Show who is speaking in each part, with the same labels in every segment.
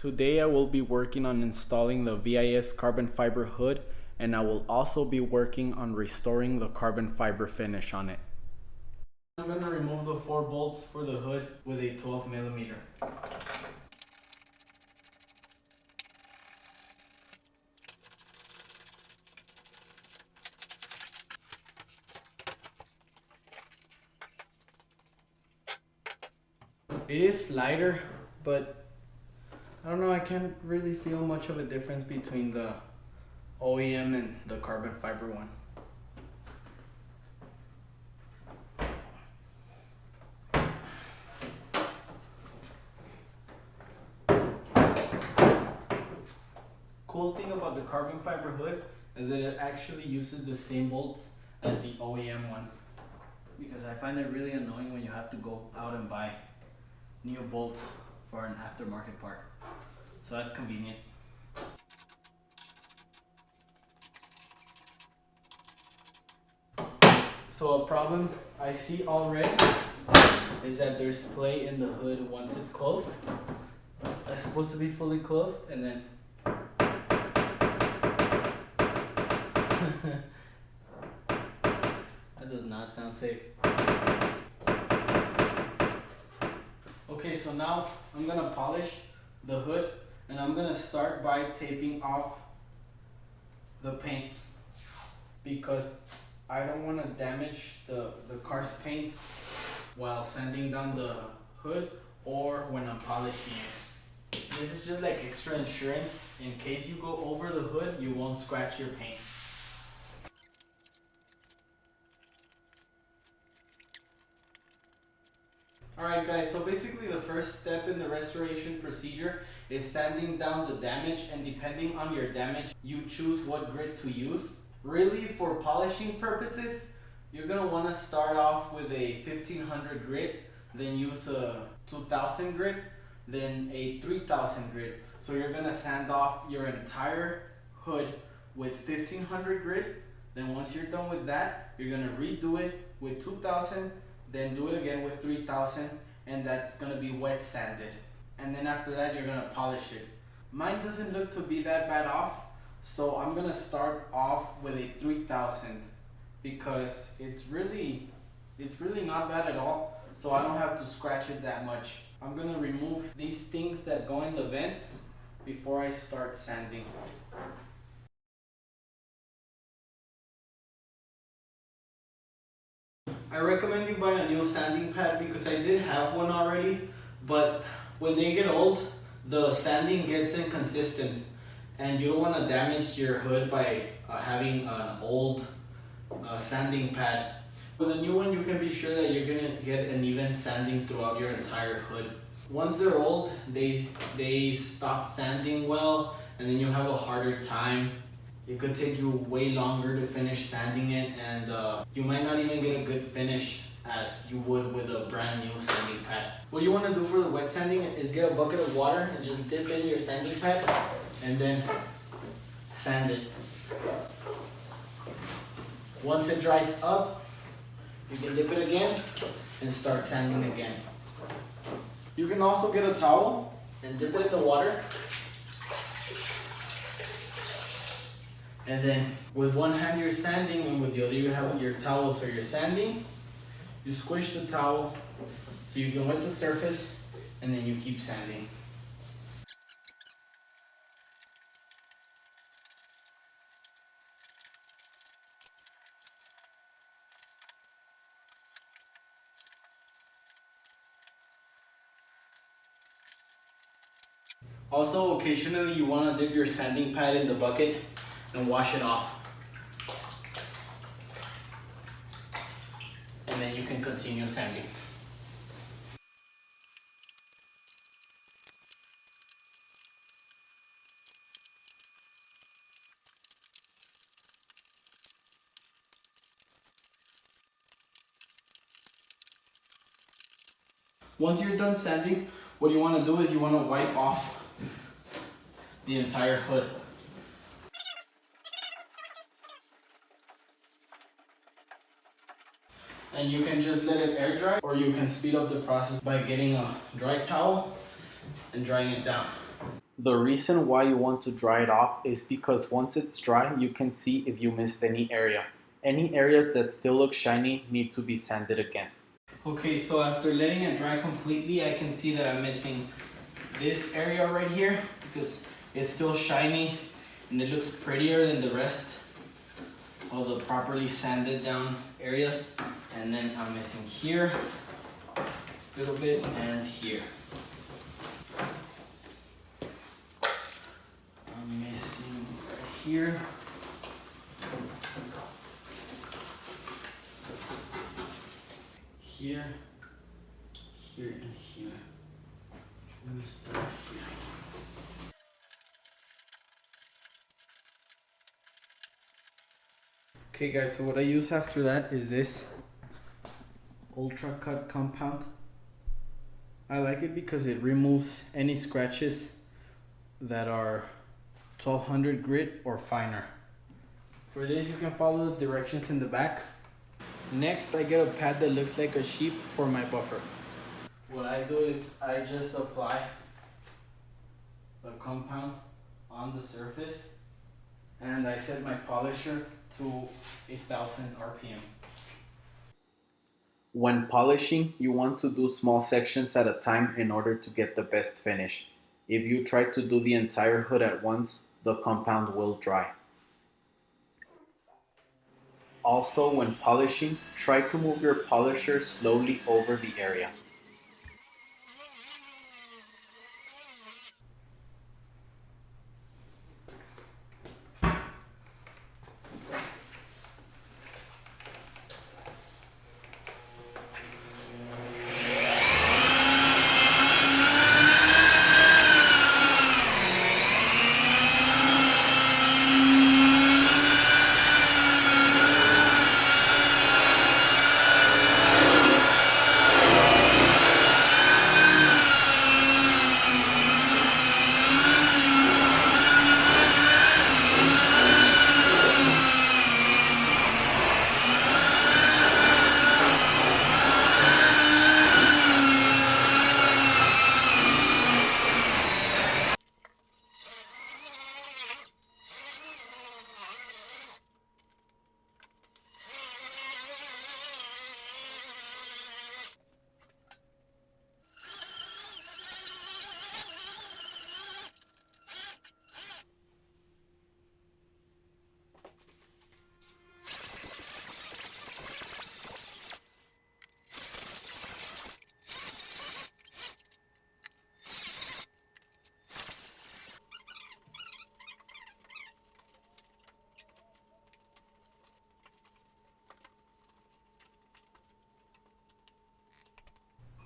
Speaker 1: Today I will be working on installing the VIS carbon fiber hood, and I will also be working on restoring the carbon fiber finish on it. I'm going to remove the 4 bolts for the hood with a 12mm. It is lighter, but I don't know, I can't really feel much of a difference between the OEM and the carbon fiber one. Cool thing about the carbon fiber hood is that it actually uses the same bolts as the OEM one, because I find it really annoying when you have to go out and buy new bolts for an aftermarket part. So that's convenient. So a problem I see already is that there's play in the hood once it's closed. It's supposed to be fully closed, and then that does not sound safe. Okay, so now I'm gonna polish the hood, and I'm gonna start by taping off the paint because I don't want to damage the car's paint while sanding down the hood or when I'm polishing it. This is just like extra insurance in case you go over the hood, you won't scratch your paint. Alright guys, so basically the first step in the restoration procedure is sanding down the damage, and depending on your damage, you choose what grit to use. Really, for polishing purposes, you're going to want to start off with a 1500 grit, then use a 2000 grit, then a 3000 grit. So you're going to sand off your entire hood with 1500 grit. Then once you're done with that, you're going to redo it with 2000, then do it again with 3000, and that's going to be wet sanded. And then after that, you're going to polish it. Mine doesn't look to be that bad off, so I'm going to start off with a 3000 because it's really not bad at all, so I don't have to scratch it that much. I'm going to remove these things that go in the vents before I start sanding. I recommend you buy a new sanding pad because I did have one already, but when they get old, the sanding gets inconsistent, and you don't want to damage your hood by having an old sanding pad. With a new one, you can be sure that you're going to get an even sanding throughout your entire hood. Once they're old, they stop sanding well, and then you have a harder time. It could take you way longer to finish sanding it, and you might not even get a good finish as you would with a brand new sanding pad. What you want to do for the wet sanding is get a bucket of water and just dip in your sanding pad and then sand it. Once it dries up, you can dip it again and start sanding again. You can also get a towel and dip it in the water. And then with one hand you're sanding, and with the other you have your towel, so you're sanding. You squish the towel so you can wet the surface, and then you keep sanding. Also, occasionally you want to dip your sanding pad in the bucket and wash it off. And then you can continue sanding. Once you're done sanding, what you want to do is you want to wipe off the entire hood. And you can just let it air dry, or you can speed up the process by getting a dry towel and drying it down. The reason why you want to dry it off is because once it's dry, you can see if you missed any area. Any areas that still look shiny need to be sanded again. Okay, so after letting it dry completely, I can see that I'm missing this area right here because it's still shiny and it looks prettier than the rest of the properly sanded down areas. And then I'm missing here a little bit and here. I'm missing right here. Here, here, and here. I'm gonna start here. Okay guys, so what I use after that is this Ultra Cut compound. I like it because it removes any scratches that are 1200 grit or finer. For this you can follow the directions in the back. Next I get a pad that looks like a sheep for my buffer. What I do is I just apply the compound on the surface and I set my polisher to 1000 RPM. When polishing, you want to do small sections at a time in order to get the best finish. If you try to do the entire hood at once, the compound will dry. Also, when polishing, try to move your polisher slowly over the area.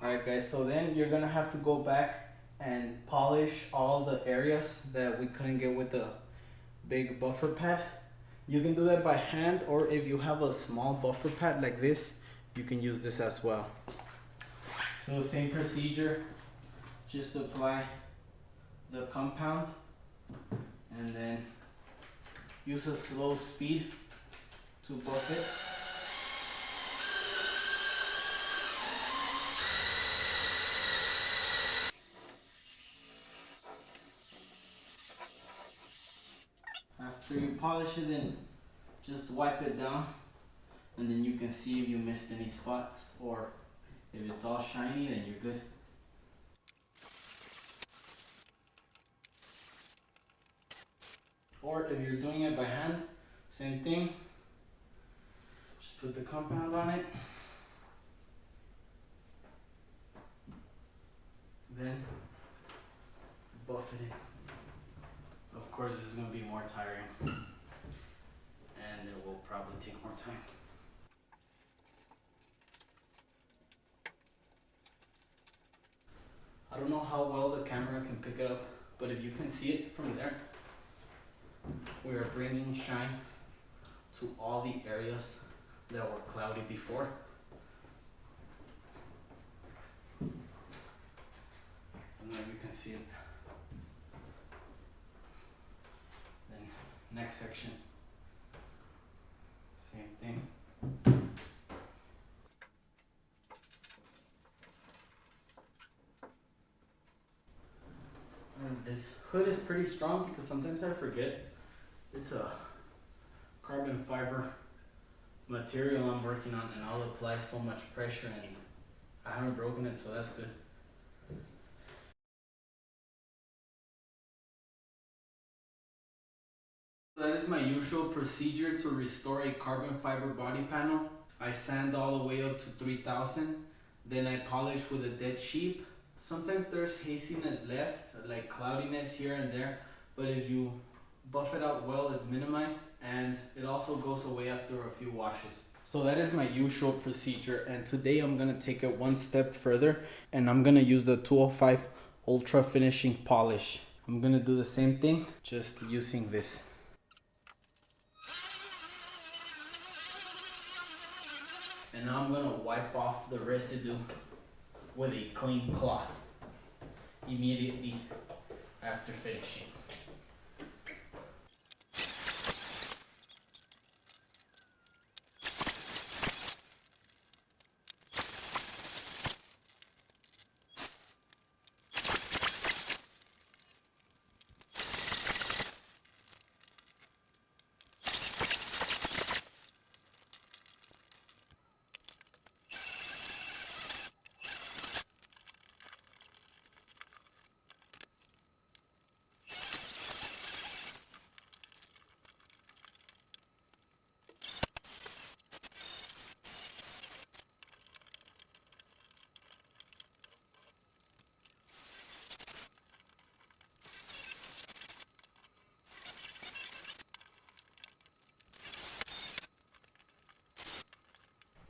Speaker 1: Alright guys, so then you're gonna have to go back and polish all the areas that we couldn't get with the big buffer pad. You can do that by hand, or if you have a small buffer pad like this, you can use this as well. So same procedure, just apply the compound and then use a slow speed to buff it. After you polish it, then just wipe it down and then you can see if you missed any spots, or if it's all shiny, then you're good. Or if you're doing it by hand, same thing. Just put the compound on it. Then buff it in. Of course, this is going to be more tiring and it will probably take more time. I don't know how well the camera can pick it up, but if you can see it from there, we are bringing shine to all the areas that were cloudy before. And then you can see it. Then next section, same thing. And this this hood is pretty strong because sometimes I forget it's a carbon fiber material I'm working on, and I'll apply so much pressure and I haven't broken it, so that's good. That is my usual procedure to restore a carbon fiber body panel. I sand all the way up to 3000, then I polish with a dead sheep. Sometimes there's haziness left, like cloudiness here and there, but if you buff it out well, it's minimized, and it also goes away after a few washes. So that is my usual procedure, and today I'm gonna take it one step further, and I'm gonna use the 205 Ultra Finishing Polish. I'm gonna do the same thing, just using this. And now I'm gonna wipe off the residue with a clean cloth immediately after finishing.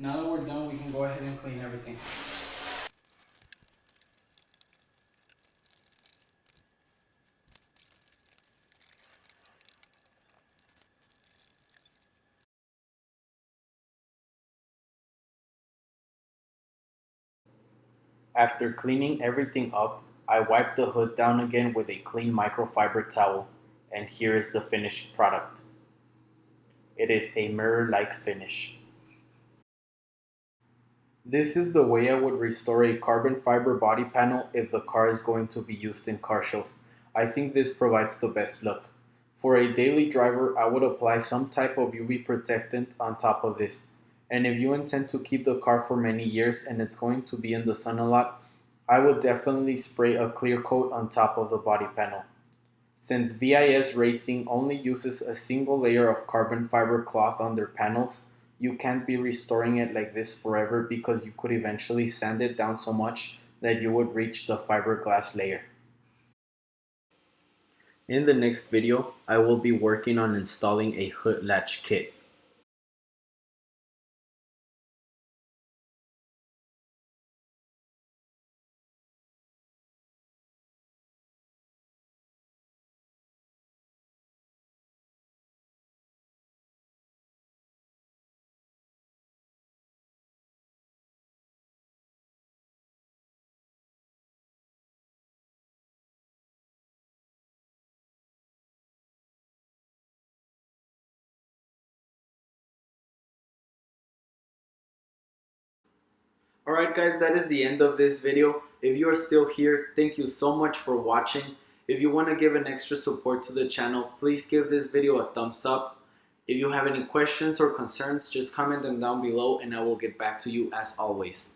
Speaker 1: Now that we're done, we can go ahead and clean everything. After cleaning everything up, I wiped the hood down again with a clean microfiber towel, and here is the finished product. It is a mirror-like finish. This is the way I would restore a carbon fiber body panel if the car is going to be used in car shows. I think this provides the best look. For a daily driver, I would apply some type of UV protectant on top of this. And if you intend to keep the car for many years and it's going to be in the sun a lot, I would definitely spray a clear coat on top of the body panel. Since VIS Racing only uses a single layer of carbon fiber cloth on their panels, you can't be restoring it like this forever because you could eventually sand it down so much that you would reach the fiberglass layer. In the next video, I will be working on installing a hood latch kit. Alright guys, that is the end of this video. If you are still here, thank you so much for watching. If you want to give an extra support to the channel, please give this video a thumbs up. If you have any questions or concerns, just comment them down below and I will get back to you as always.